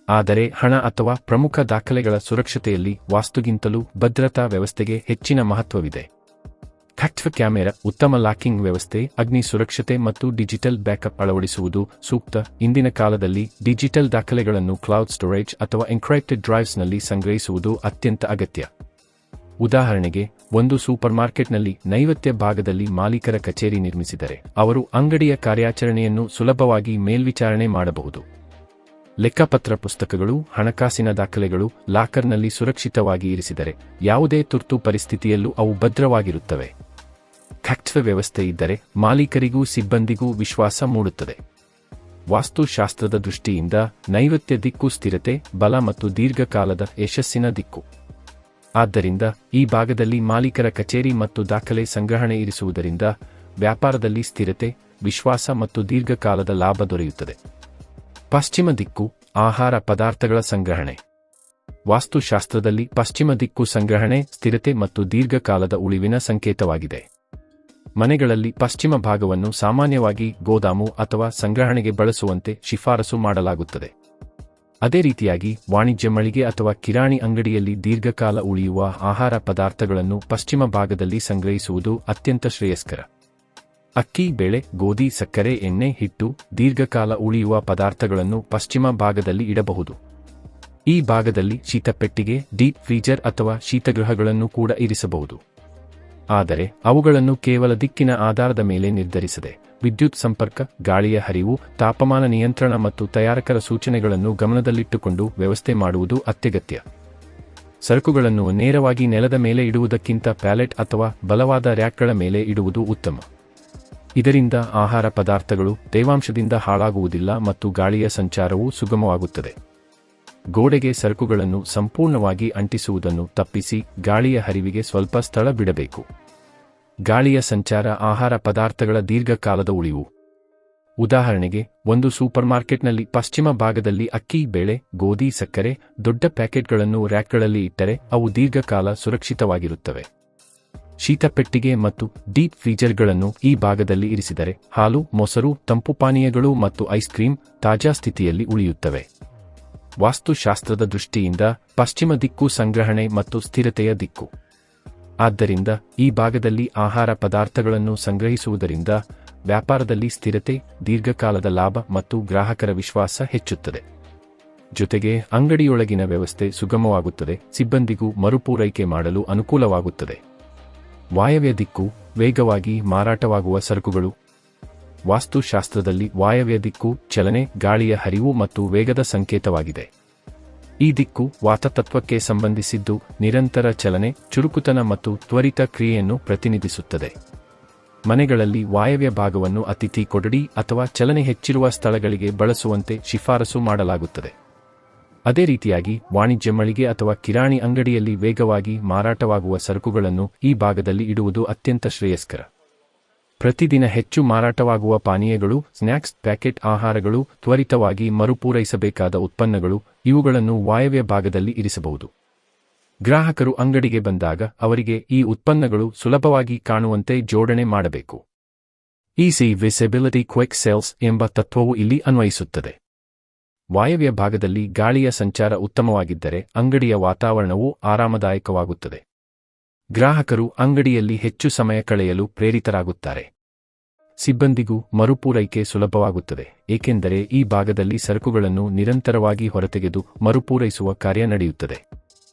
ಆದರೆ ಹಣ ಅಥವಾ ಪ್ರಮುಖ ದಾಖಲೆಗಳ ಸುರಕ್ಷತೆಯಲ್ಲಿ ವಾಸ್ತುಗಿಂತಲೂ ಭದ್ರತಾ ವ್ಯವಸ್ಥೆಗೆ ಹೆಚ್ಚಿನ ಮಹತ್ವವಿದೆ. ಕ್ಯಾಮೆರಾ, ಉತ್ತಮ ಲಾಕಿಂಗ್ ವ್ಯವಸ್ಥೆ, ಅಗ್ನಿ ಸುರಕ್ಷತೆ ಮತ್ತು ಡಿಜಿಟಲ್ ಬ್ಯಾಕಪ್ ಅಳವಡಿಸುವುದು ಸೂಕ್ತ. ಇಂದಿನ ಕಾಲದಲ್ಲಿ ಡಿಜಿಟಲ್ ದಾಖಲೆಗಳನ್ನು ಕ್ಲೌಡ್ ಸ್ಟೋರೇಜ್ ಅಥವಾ ಎನ್ಕ್ರಿಪ್ಟೆಡ್ ಡ್ರೈವ್ಸ್ನಲ್ಲಿ ಸಂಗ್ರಹಿಸುವುದು ಅತ್ಯಂತ ಅಗತ್ಯ. ಉದಾಹರಣೆಗೆ, ಒಂದು ಸೂಪರ್ಮಾರ್ಕೆಟ್ನಲ್ಲಿ ನೈಋತ್ಯ ಭಾಗದಲ್ಲಿ ಮಾಲೀಕರ ಕಚೇರಿ ನಿರ್ಮಿಸಿದರೆ ಅವರು ಅಂಗಡಿಯ ಕಾರ್ಯಾಚರಣೆಯನ್ನು ಸುಲಭವಾಗಿ ಮೇಲ್ವಿಚಾರಣೆ ಮಾಡಬಹುದು. ಲೆಕ್ಕಪತ್ರ ಪುಸ್ತಕಗಳು, ಹಣಕಾಸಿನ ದಾಖಲೆಗಳು ಲಾಕರ್ನಲ್ಲಿ ಸುರಕ್ಷಿತವಾಗಿ ಇರಿಸಿದರೆ ಯಾವುದೇ ತುರ್ತು ಪರಿಸ್ಥಿತಿಯಲ್ಲೂ ಅವು ಭದ್ರವಾಗಿರುತ್ತವೆ. ವ್ಯವಸ್ಥೆ ಇದ್ದರೆ ಮಾಲೀಕರಿಗೂ ಸಿಬ್ಬಂದಿಗೂ ವಿಶ್ವಾಸ ಮೂಡುತ್ತದೆ. ವಾಸ್ತುಶಾಸ್ತ್ರದ ದೃಷ್ಟಿಯಿಂದ ನೈಋತ್ಯ ದಿಕ್ಕು ಸ್ಥಿರತೆ, ಬಲ ಮತ್ತು ದೀರ್ಘಕಾಲದ ಯಶಸ್ಸಿನ ದಿಕ್ಕು. ಆದ್ದರಿಂದ ಈ ಭಾಗದಲ್ಲಿ ಮಾಲೀಕರ ಕಚೇರಿ ಮತ್ತು ದಾಖಲೆ ಸಂಗ್ರಹಣೆ ಇರಿಸುವುದರಿಂದ ವ್ಯಾಪಾರದಲ್ಲಿ ಸ್ಥಿರತೆ, ವಿಶ್ವಾಸ ಮತ್ತು ದೀರ್ಘಕಾಲದ ಲಾಭ ದೊರೆಯುತ್ತದೆ. ಪಶ್ಚಿಮ ದಿಕ್ಕು ಆಹಾರ ಪದಾರ್ಥಗಳ ಸಂಗ್ರಹಣೆ. ವಾಸ್ತುಶಾಸ್ತ್ರದಲ್ಲಿ ಪಶ್ಚಿಮ ದಿಕ್ಕು ಸಂಗ್ರಹಣೆ, ಸ್ಥಿರತೆ ಮತ್ತು ದೀರ್ಘಕಾಲದ ಉಳಿವಿನ ಸಂಕೇತವಾಗಿದೆ. ಮನೆಗಳಲ್ಲಿ ಪಶ್ಚಿಮ ಭಾಗವನ್ನು ಸಾಮಾನ್ಯವಾಗಿ ಗೋದಾಮು ಅಥವಾ ಸಂಗ್ರಹಣೆಗೆ ಬಳಸುವಂತೆ ಶಿಫಾರಸು ಮಾಡಲಾಗುತ್ತದೆ. ಅದೇ ರೀತಿಯಾಗಿ ವಾಣಿಜ್ಯ ಮಳಿಗೆ ಅಥವಾ ಕಿರಾಣಿ ಅಂಗಡಿಯಲ್ಲಿ ದೀರ್ಘಕಾಲ ಉಳಿಯುವ ಆಹಾರ ಪದಾರ್ಥಗಳನ್ನು ಪಶ್ಚಿಮ ಭಾಗದಲ್ಲಿ ಸಂಗ್ರಹಿಸುವುದು ಅತ್ಯಂತ ಶ್ರೇಯಸ್ಕರ. ಅಕ್ಕಿ, ಬೇಳೆ, ಗೋಧಿ, ಸಕ್ಕರೆ, ಎಣ್ಣೆ, ಹಿಟ್ಟು, ದೀರ್ಘಕಾಲ ಉಳಿಯುವ ಪದಾರ್ಥಗಳನ್ನು ಪಶ್ಚಿಮ ಭಾಗದಲ್ಲಿ ಇಡಬಹುದು. ಈ ಭಾಗದಲ್ಲಿ ಶೀತಪೆಟ್ಟಿಗೆ, ಡೀಪ್ ಫ್ರೀಜರ್ ಅಥವಾ ಶೀತಗೃಹಗಳನ್ನು ಕೂಡ ಇರಿಸಬಹುದು. ಆದರೆ ಅವುಗಳನ್ನು ಕೇವಲ ದಿಕ್ಕಿನ ಆಧಾರದ ಮೇಲೆ ನಿರ್ಧರಿಸದೆ ವಿದ್ಯುತ್ ಸಂಪರ್ಕ, ಗಾಳಿಯ ಹರಿವು, ತಾಪಮಾನ ನಿಯಂತ್ರಣ ಮತ್ತು ತಯಾರಕರ ಸೂಚನೆಗಳನ್ನು ಗಮನದಲ್ಲಿಟ್ಟುಕೊಂಡು ವ್ಯವಸ್ಥೆ ಮಾಡುವುದು ಅತ್ಯಗತ್ಯ. ಸರಕುಗಳನ್ನು ನೇರವಾಗಿ ನೆಲದ ಮೇಲೆ ಇಡುವುದಕ್ಕಿಂತ ಪ್ಯಾಲೆಟ್ ಅಥವಾ ಬಲವಾದ ರ್ಯಾಕ್ಗಳ ಮೇಲೆ ಇಡುವುದು ಉತ್ತಮ. ಇದರಿಂದ ಆಹಾರ ಪದಾರ್ಥಗಳು ತೇವಾಂಶದಿಂದ ಹಾಳಾಗುವುದಿಲ್ಲ ಮತ್ತು ಗಾಳಿಯ ಸಂಚಾರವೂ ಸುಗಮವಾಗುತ್ತದೆ. ಗೋಡೆಗೆ ಸರಕುಗಳನ್ನು ಸಂಪೂರ್ಣವಾಗಿ ಅಂಟಿಸುವುದನ್ನು ತಪ್ಪಿಸಿ ಗಾಳಿಯ ಹರಿವಿಗೆ ಸ್ವಲ್ಪ ಸ್ಥಳ ಬಿಡಬೇಕು. ಗಾಳಿಯ ಸಂಚಾರ ಆಹಾರ ಪದಾರ್ಥಗಳ ದೀರ್ಘಕಾಲದ ಉಳಿವು. ಉದಾಹರಣೆಗೆ, ಒಂದು ಸೂಪರ್ಮಾರ್ಕೆಟ್ನಲ್ಲಿ ಪಶ್ಚಿಮ ಭಾಗದಲ್ಲಿ ಅಕ್ಕಿ, ಬೇಳೆ, ಗೋಧಿ, ಸಕ್ಕರೆ ದೊಡ್ಡ ಪ್ಯಾಕೆಟ್ಗಳನ್ನು ರ್ಯಾಕ್ಗಳಲ್ಲಿ ಇಟ್ಟರೆ ಅವು ದೀರ್ಘಕಾಲ ಸುರಕ್ಷಿತವಾಗಿರುತ್ತವೆ. ಶೀತಪೆಟ್ಟಿಗೆ ಮತ್ತು ಡೀಪ್ ಫ್ರೀಜರ್ಗಳನ್ನು ಈ ಭಾಗದಲ್ಲಿ ಇರಿಸಿದರೆ ಹಾಲು, ಮೊಸರು, ತಂಪು ಪಾನೀಯಗಳು ಮತ್ತು ಐಸ್ ಕ್ರೀಂ ತಾಜಾ ಸ್ಥಿತಿಯಲ್ಲಿ ಉಳಿಯುತ್ತವೆ. ವಾಸ್ತುಶಾಸ್ತ್ರದ ದೃಷ್ಟಿಯಿಂದ ಪಶ್ಚಿಮ ದಿಕ್ಕು ಸಂಗ್ರಹಣೆ ಮತ್ತು ಸ್ಥಿರತೆಯ ದಿಕ್ಕು. ಆದ್ದರಿಂದ ಈ ಭಾಗದಲ್ಲಿ ಆಹಾರ ಪದಾರ್ಥಗಳನ್ನು ಸಂಗ್ರಹಿಸುವುದರಿಂದ ವ್ಯಾಪಾರದಲ್ಲಿ ಸ್ಥಿರತೆ, ದೀರ್ಘಕಾಲದ ಲಾಭ ಮತ್ತು ಗ್ರಾಹಕರ ವಿಶ್ವಾಸ ಹೆಚ್ಚುತ್ತದೆ. ಜೊತೆಗೆ ಅಂಗಡಿಯೊಳಗಿನ ವ್ಯವಸ್ಥೆ ಸುಗಮವಾಗುತ್ತದೆ, ಸಿಬ್ಬಂದಿಗೂ ಮರುಪೂರೈಕೆ ಮಾಡಲು ಅನುಕೂಲವಾಗುತ್ತದೆ. ವಾಯವ್ಯ ದಿಕ್ಕು, ವೇಗವಾಗಿ ಮಾರಾಟವಾಗುವ ಸರಕುಗಳು. ವಾಸ್ತುಶಾಸ್ತ್ರದಲ್ಲಿ ವಾಯವ್ಯ ದಿಕ್ಕು ಚಲನೆ, ಗಾಳಿಯ ಹರಿವು ಮತ್ತು ವೇಗದ ಸಂಕೇತವಾಗಿದೆ. ಈ ದಿಕ್ಕು ವಾತತತ್ವಕ್ಕೆ ಸಂಬಂಧಿಸಿದ್ದು ನಿರಂತರ ಚಲನೆ, ಚುರುಕುತನ ಮತ್ತು ತ್ವರಿತ ಕ್ರಿಯೆಯನ್ನು ಪ್ರತಿನಿಧಿಸುತ್ತದೆ. ಮನೆಗಳಲ್ಲಿ ವಾಯವ್ಯ ಭಾಗವನ್ನು ಅತಿಥಿ ಕೊಠಡಿ ಅಥವಾ ಚಲನೆ ಹೆಚ್ಚಿರುವ ಸ್ಥಳಗಳಿಗೆ ಬಳಸುವಂತೆ ಶಿಫಾರಸು ಮಾಡಲಾಗುತ್ತದೆ. ಅದೇ ರೀತಿಯಾಗಿ ವಾಣಿಜ್ಯ ಮಳಿಗೆ ಅಥವಾ ಕಿರಾಣಿ ಅಂಗಡಿಯಲ್ಲಿ ವೇಗವಾಗಿ ಮಾರಾಟವಾಗುವ ಸರಕುಗಳನ್ನು ಈ ಭಾಗದಲ್ಲಿ ಇಡುವುದು ಅತ್ಯಂತ ಶ್ರೇಯಸ್ಕರ. ಪ್ರತಿದಿನ ಹೆಚ್ಚು ಮಾರಾಟವಾಗುವ ಪಾನೀಯಗಳು, ಸ್ನ್ಯಾಕ್ಸ್, ಪ್ಯಾಕೆಟ್ ಆಹಾರಗಳು, ತ್ವರಿತವಾಗಿ ಮರುಪೂರೈಸಬೇಕಾದ ಉತ್ಪನ್ನಗಳು ಇವುಗಳನ್ನು ವಾಯವ್ಯ ಭಾಗದಲ್ಲಿ ಇರಿಸಬಹುದು. ಗ್ರಾಹಕರು ಅಂಗಡಿಗೆ ಬಂದಾಗ ಅವರಿಗೆ ಈ ಉತ್ಪನ್ನಗಳು ಸುಲಭವಾಗಿ ಕಾಣುವಂತೆ ಜೋಡಣೆ ಮಾಡಬೇಕು. ಈಸಿ ವಿಸಿಬಿಲಿಟಿ ಕ್ವಿಕ್ ಸೇಲ್ಸ್ ಎಂಬ ತತ್ವವು ಇಲ್ಲಿ ಅನ್ವಯಿಸುತ್ತದೆ. ವಾಯವ್ಯ ಭಾಗದಲ್ಲಿ ಗಾಳಿಯ ಸಂಚಾರ ಉತ್ತಮವಾಗಿದ್ದರೆ ಅಂಗಡಿಯ ವಾತಾವರಣವು ಆರಾಮದಾಯಕವಾಗುತ್ತದೆ. ಗ್ರಾಹಕರು ಅಂಗಡಿಯಲ್ಲಿ ಹೆಚ್ಚು ಸಮಯ ಕಳೆಯಲು ಪ್ರೇರಿತರಾಗುತ್ತಾರೆ. ಸಿಬ್ಬಂದಿಗೂ ಮರುಪೂರೈಕೆ ಸುಲಭವಾಗುತ್ತದೆ, ಏಕೆಂದರೆ ಈ ಭಾಗದಲ್ಲಿ ಸರಕುಗಳನ್ನು ನಿರಂತರವಾಗಿ ಹೊರತೆಗೆದು ಮರುಪೂರೈಸುವ ಕಾರ್ಯ ನಡೆಯುತ್ತದೆ.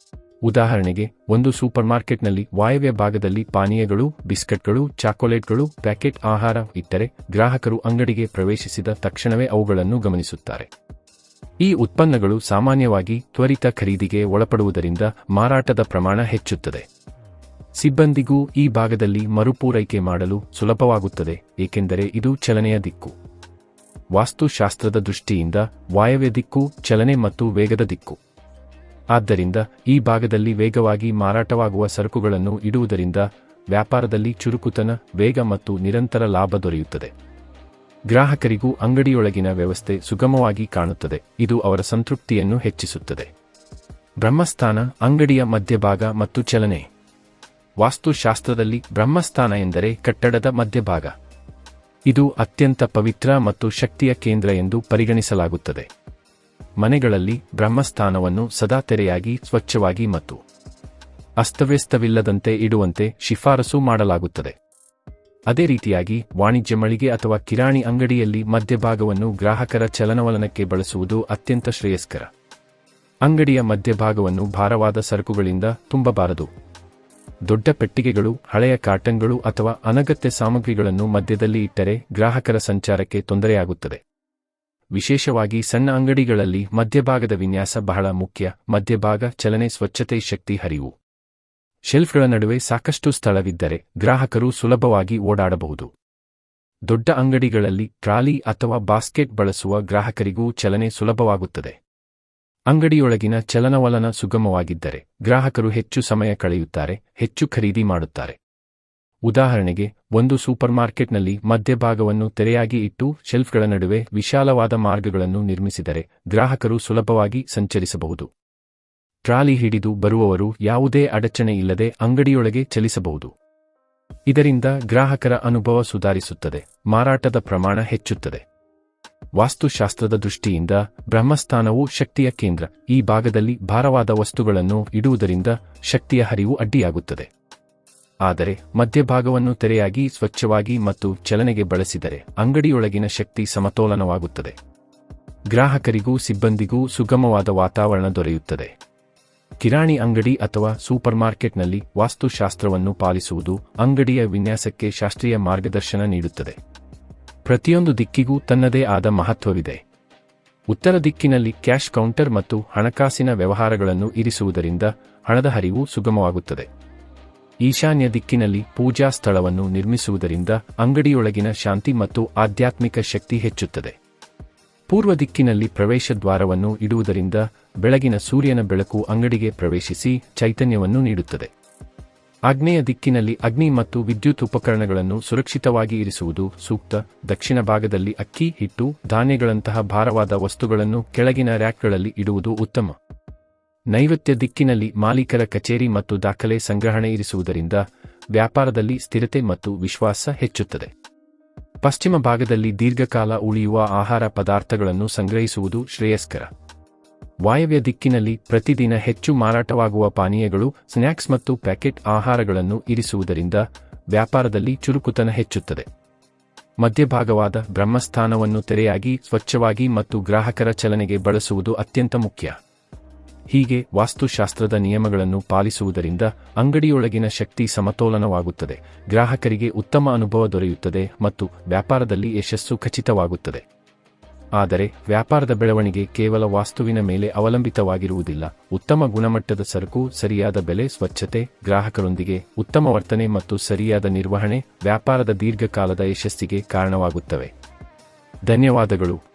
ಉದಾಹರಣೆಗೆ, ಒಂದು ಸೂಪರ್ಮಾರ್ಕೆಟ್ನಲ್ಲಿ ವಾಯವ್ಯ ಭಾಗದಲ್ಲಿ ಪಾನೀಯಗಳು, ಬಿಸ್ಕಟ್ಗಳು, ಚಾಕೊಲೇಟ್ಗಳು, ಪ್ಯಾಕೆಟ್ ಆಹಾರ ಇಟ್ಟರೆ ಗ್ರಾಹಕರು ಅಂಗಡಿಗೆ ಪ್ರವೇಶಿಸಿದ ತಕ್ಷಣವೇ ಅವುಗಳನ್ನು ಗಮನಿಸುತ್ತಾರೆ. ಈ ಉತ್ಪನ್ನಗಳು ಸಾಮಾನ್ಯವಾಗಿ ತ್ವರಿತ ಖರೀದಿಗೆ ಒಳಪಡುವುದರಿಂದ ಮಾರಾಟದ ಪ್ರಮಾಣ ಹೆಚ್ಚುತ್ತದೆ. ಸಿಬ್ಬಂದಿಗೂ ಈ ಭಾಗದಲ್ಲಿ ಮರುಪೂರೈಕೆ ಮಾಡಲು ಸುಲಭವಾಗುತ್ತದೆ, ಏಕೆಂದರೆ ಇದು ಚಲನೆಯ ದಿಕ್ಕು. ವಾಸ್ತುಶಾಸ್ತ್ರದ ದೃಷ್ಟಿಯಿಂದ ವಾಯವ್ಯ ದಿಕ್ಕು ಚಲನೆ ಮತ್ತು ವೇಗದ ದಿಕ್ಕು. ಆದ್ದರಿಂದ ಈ ಭಾಗದಲ್ಲಿ ವೇಗವಾಗಿ ಮಾರಾಟವಾಗುವ ಸರಕುಗಳನ್ನು ಇಡುವುದರಿಂದ ವ್ಯಾಪಾರದಲ್ಲಿ ಚುರುಕುತನ, ವೇಗ ಮತ್ತು ನಿರಂತರ ಲಾಭ ದೊರೆಯುತ್ತದೆ. ಗ್ರಾಹಕರಿಗೂ ಅಂಗಡಿಯೊಳಗಿನ ವ್ಯವಸ್ಥೆ ಸುಗಮವಾಗಿ ಕಾಣುತ್ತದೆ, ಇದು ಅವರ ಸಂತೃಪ್ತಿಯನ್ನು ಹೆಚ್ಚಿಸುತ್ತದೆ. ಬ್ರಹ್ಮಸ್ಥಾನ, ಅಂಗಡಿಯ ಮಧ್ಯಭಾಗ ಮತ್ತು ಚಲನೆ. ವಾಸ್ತುಶಾಸ್ತ್ರದಲ್ಲಿ ಬ್ರಹ್ಮಸ್ಥಾನ ಎಂದರೆ ಕಟ್ಟಡದ ಮಧ್ಯಭಾಗ. ಇದು ಅತ್ಯಂತ ಪವಿತ್ರ ಮತ್ತು ಶಕ್ತಿಯ ಕೇಂದ್ರ ಎಂದು ಪರಿಗಣಿಸಲಾಗುತ್ತದೆ. ಮನೆಗಳಲ್ಲಿ ಬ್ರಹ್ಮಸ್ಥಾನವನ್ನು ಸದಾ ತೆರೆಯಾಗಿ, ಸ್ವಚ್ಛವಾಗಿ ಮತ್ತು ಅಸ್ತವ್ಯಸ್ತವಿಲ್ಲದಂತೆ ಇಡುವಂತೆ ಶಿಫಾರಸು ಮಾಡಲಾಗುತ್ತದೆ. ಅದೇ ರೀತಿಯಾಗಿ ವಾಣಿಜ್ಯ ಮಳಿಗೆ ಅಥವಾ ಕಿರಾಣಿ ಅಂಗಡಿಯಲ್ಲಿ ಮಧ್ಯಭಾಗವನ್ನು ಗ್ರಾಹಕರ ಚಲನವಲನಕ್ಕೆ ಬಳಸುವುದು ಅತ್ಯಂತ ಶ್ರೇಯಸ್ಕರ. ಅಂಗಡಿಯ ಮಧ್ಯಭಾಗವನ್ನು ಭಾರವಾದ ಸರಕುಗಳಿಂದ ತುಂಬಬಾರದು. ದೊಡ್ಡ ಪೆಟ್ಟಿಗೆಗಳು, ಹಳೆಯ ಕಾರ್ಟನ್ಗಳು ಅಥವಾ ಅನಗತ್ಯ ಸಾಮಗ್ರಿಗಳನ್ನು ಮಧ್ಯದಲ್ಲಿ ಇಟ್ಟರೆ ಗ್ರಾಹಕರ ಸಂಚಾರಕ್ಕೆ ತೊಂದರೆಯಾಗುತ್ತದೆ. ವಿಶೇಷವಾಗಿ ಸಣ್ಣ ಅಂಗಡಿಗಳಲ್ಲಿ ಮಧ್ಯಭಾಗದ ವಿನ್ಯಾಸ ಬಹಳ ಮುಖ್ಯ. ಮಧ್ಯಭಾಗ ಚಲನೆ, ಸ್ವಚ್ಛತೆ, ಶಕ್ತಿ, ಹರಿವು. ಶೆಲ್ಫ್ಗಳ ನಡುವೆ ಸಾಕಷ್ಟು ಸ್ಥಳವಿದ್ದರೆ ಗ್ರಾಹಕರು ಸುಲಭವಾಗಿ ಓಡಾಡಬಹುದು. ದೊಡ್ಡ ಅಂಗಡಿಗಳಲ್ಲಿ ಟ್ರಾಲಿ ಅಥವಾ ಬಾಸ್ಕೆಟ್ ಬಳಸುವ ಗ್ರಾಹಕರಿಗೂ ಚಲನೆ ಸುಲಭವಾಗುತ್ತದೆ. ಅಂಗಡಿಯೊಳಗಿನ ಚಲನವಲನ ಸುಗಮವಾಗಿದ್ದರೆ ಗ್ರಾಹಕರು ಹೆಚ್ಚು ಸಮಯ ಕಳೆಯುತ್ತಾರೆ, ಹೆಚ್ಚು ಖರೀದಿ ಮಾಡುತ್ತಾರೆ. ಉದಾಹರಣೆಗೆ, ಒಂದು ಸೂಪರ್ಮಾರ್ಕೆಟ್ನಲ್ಲಿ ಮಧ್ಯಭಾಗವನ್ನು ತೆರೆಯಾಗಿ ಇಟ್ಟು ಶೆಲ್ಫ್ಗಳ ನಡುವೆ ವಿಶಾಲವಾದ ಮಾರ್ಗಗಳನ್ನು ನಿರ್ಮಿಸಿದರೆ ಗ್ರಾಹಕರು ಸುಲಭವಾಗಿ ಸಂಚರಿಸಬಹುದು. ಟ್ರಾಲಿ ಹಿಡಿದು ಬರುವವರು ಯಾವುದೇ ಅಡಚಣೆ ಇಲ್ಲದೆ ಅಂಗಡಿಯೊಳಗೆ ಚಲಿಸಬಹುದು. ಇದರಿಂದ ಗ್ರಾಹಕರ ಅನುಭವ ಸುಧಾರಿಸುತ್ತದೆ, ಮಾರಾಟದ ಪ್ರಮಾಣ ಹೆಚ್ಚುತ್ತದೆ. ವಾಸ್ತುಶಾಸ್ತ್ರದ ದೃಷ್ಟಿಯಿಂದ ಬ್ರಹ್ಮಸ್ಥಾನವು ಶಕ್ತಿಯ ಕೇಂದ್ರ. ಈ ಭಾಗದಲ್ಲಿ ಭಾರವಾದ ವಸ್ತುಗಳನ್ನು ಇಡುವುದರಿಂದ ಶಕ್ತಿಯ ಹರಿವು ಅಡ್ಡಿಯಾಗುತ್ತದೆ. ಆದರೆ ಮಧ್ಯಭಾಗವನ್ನು ತೆರೆಯಾಗಿ, ಸ್ವಚ್ಛವಾಗಿ ಮತ್ತು ಚಲನೆಗೆ ಬಳಸಿದರೆ ಅಂಗಡಿಯೊಳಗಿನ ಶಕ್ತಿ ಸಮತೋಲನವಾಗುತ್ತದೆ. ಗ್ರಾಹಕರಿಗೂ ಸಿಬ್ಬಂದಿಗೂ ಸುಗಮವಾದ ವಾತಾವರಣ ದೊರೆಯುತ್ತದೆ. ಕಿರಾಣಿ ಅಂಗಡಿ ಅಥವಾ ಸೂಪರ್ಮಾರ್ಕೆಟ್ನಲ್ಲಿ ವಾಸ್ತುಶಾಸ್ತ್ರವನ್ನು ಪಾಲಿಸುವುದು ಅಂಗಡಿಯ ವಿನ್ಯಾಸಕ್ಕೆ ಶಾಸ್ತ್ರೀಯ ಮಾರ್ಗದರ್ಶನ ನೀಡುತ್ತದೆ. ಪ್ರತಿಯೊಂದು ದಿಕ್ಕಿಗೂ ತನ್ನದೇ ಆದ ಮಹತ್ವವಿದೆ. ಉತ್ತರ ದಿಕ್ಕಿನಲ್ಲಿ ಕ್ಯಾಶ್ ಕೌಂಟರ್ ಮತ್ತು ಹಣಕಾಸಿನ ವ್ಯವಹಾರಗಳನ್ನು ಇರಿಸುವುದರಿಂದ ಹಣದ ಹರಿವು ಸುಗಮವಾಗುತ್ತದೆ. ಈಶಾನ್ಯ ದಿಕ್ಕಿನಲ್ಲಿ ಪೂಜಾ ಸ್ಥಳವನ್ನು ನಿರ್ಮಿಸುವುದರಿಂದ ಅಂಗಡಿಯೊಳಗಿನ ಶಾಂತಿ ಮತ್ತು ಆಧ್ಯಾತ್ಮಿಕ ಶಕ್ತಿ ಹೆಚ್ಚುತ್ತದೆ. ಪೂರ್ವ ದಿಕ್ಕಿನಲ್ಲಿ ಪ್ರವೇಶ ದ್ವಾರವನ್ನು ಇಡುವುದರಿಂದ ಬೆಳಗಿನ ಸೂರ್ಯನ ಬೆಳಕು ಅಂಗಡಿಗೆ ಪ್ರವೇಶಿಸಿ ಚೈತನ್ಯವನ್ನು ನೀಡುತ್ತದೆ. ಆಗ್ನೇಯ ದಿಕ್ಕಿನಲ್ಲಿ ಅಗ್ನಿ ಮತ್ತು ವಿದ್ಯುತ್ ಉಪಕರಣಗಳನ್ನು ಸುರಕ್ಷಿತವಾಗಿ ಇರಿಸುವುದು ಸೂಕ್ತ. ದಕ್ಷಿಣ ಭಾಗದಲ್ಲಿ ಅಕ್ಕಿ, ಹಿಟ್ಟು, ಧಾನ್ಯಗಳಂತಹ ಭಾರವಾದ ವಸ್ತುಗಳನ್ನು ಕೆಳಗಿನ ರ್ಯಾಕ್ಗಳಲ್ಲಿ ಇಡುವುದು ಉತ್ತಮ. ನೈಋತ್ಯ ದಿಕ್ಕಿನಲ್ಲಿ ಮಾಲೀಕರ ಕಚೇರಿ ಮತ್ತು ದಾಖಲೆ ಸಂಗ್ರಹಣೆ ಇರಿಸುವುದರಿಂದ ವ್ಯಾಪಾರದಲ್ಲಿ ಸ್ಥಿರತೆ ಮತ್ತು ವಿಶ್ವಾಸ ಹೆಚ್ಚುತ್ತದೆ. ಪಶ್ಚಿಮ ಭಾಗದಲ್ಲಿ ದೀರ್ಘಕಾಲ ಉಳಿಯುವ ಆಹಾರ ಪದಾರ್ಥಗಳನ್ನು ಸಂಗ್ರಹಿಸುವುದು ಶ್ರೇಯಸ್ಕರ. ವಾಯವ್ಯ ದಿಕ್ಕಿನಲ್ಲಿ ಪ್ರತಿದಿನ ಹೆಚ್ಚು ಮಾರಾಟವಾಗುವ ಪಾನೀಯಗಳು, ಸ್ನ್ಯಾಕ್ಸ್ ಮತ್ತು ಪ್ಯಾಕೆಟ್ ಆಹಾರಗಳನ್ನು ಇರಿಸುವುದರಿಂದ ವ್ಯಾಪಾರದಲ್ಲಿ ಚುರುಕುತನ ಹೆಚ್ಚುತ್ತದೆ. ಮಧ್ಯಭಾಗವಾದ ಬ್ರಹ್ಮಸ್ಥಾನವನ್ನು ತೆರೆಯಾಗಿ, ಸ್ವಚ್ಛವಾಗಿ ಮತ್ತು ಗ್ರಾಹಕರ ಚಲನೆಗೆ ಬಳಸುವುದು ಅತ್ಯಂತ ಮುಖ್ಯ. ಹೀಗೆ ವಾಸ್ತುಶಾಸ್ತ್ರದ ನಿಯಮಗಳನ್ನು ಪಾಲಿಸುವುದರಿಂದ ಅಂಗಡಿಯೊಳಗಿನ ಶಕ್ತಿ ಸಮತೋಲನವಾಗುತ್ತದೆ, ಗ್ರಾಹಕರಿಗೆ ಉತ್ತಮ ಅನುಭವ ದೊರೆಯುತ್ತದೆ ಮತ್ತು ವ್ಯಾಪಾರದಲ್ಲಿ ಯಶಸ್ಸು ಖಚಿತವಾಗುತ್ತದೆ. ಆದರೆ ವ್ಯಾಪಾರದ ಬೆಳವಣಿಗೆ ಕೇವಲ ವಾಸ್ತುವಿನ ಮೇಲೆ ಅವಲಂಬಿತವಾಗಿರುವುದಿಲ್ಲ. ಉತ್ತಮ ಗುಣಮಟ್ಟದ ಸರಕು, ಸರಿಯಾದ ಬೆಲೆ, ಸ್ವಚ್ಛತೆ, ಗ್ರಾಹಕರೊಂದಿಗೆ ಉತ್ತಮ ವರ್ತನೆ ಮತ್ತು ಸರಿಯಾದ ನಿರ್ವಹಣೆ ವ್ಯಾಪಾರದ ದೀರ್ಘಕಾಲದ ಯಶಸ್ಸಿಗೆ ಕಾರಣವಾಗುತ್ತವೆ. ಧನ್ಯವಾದಗಳು.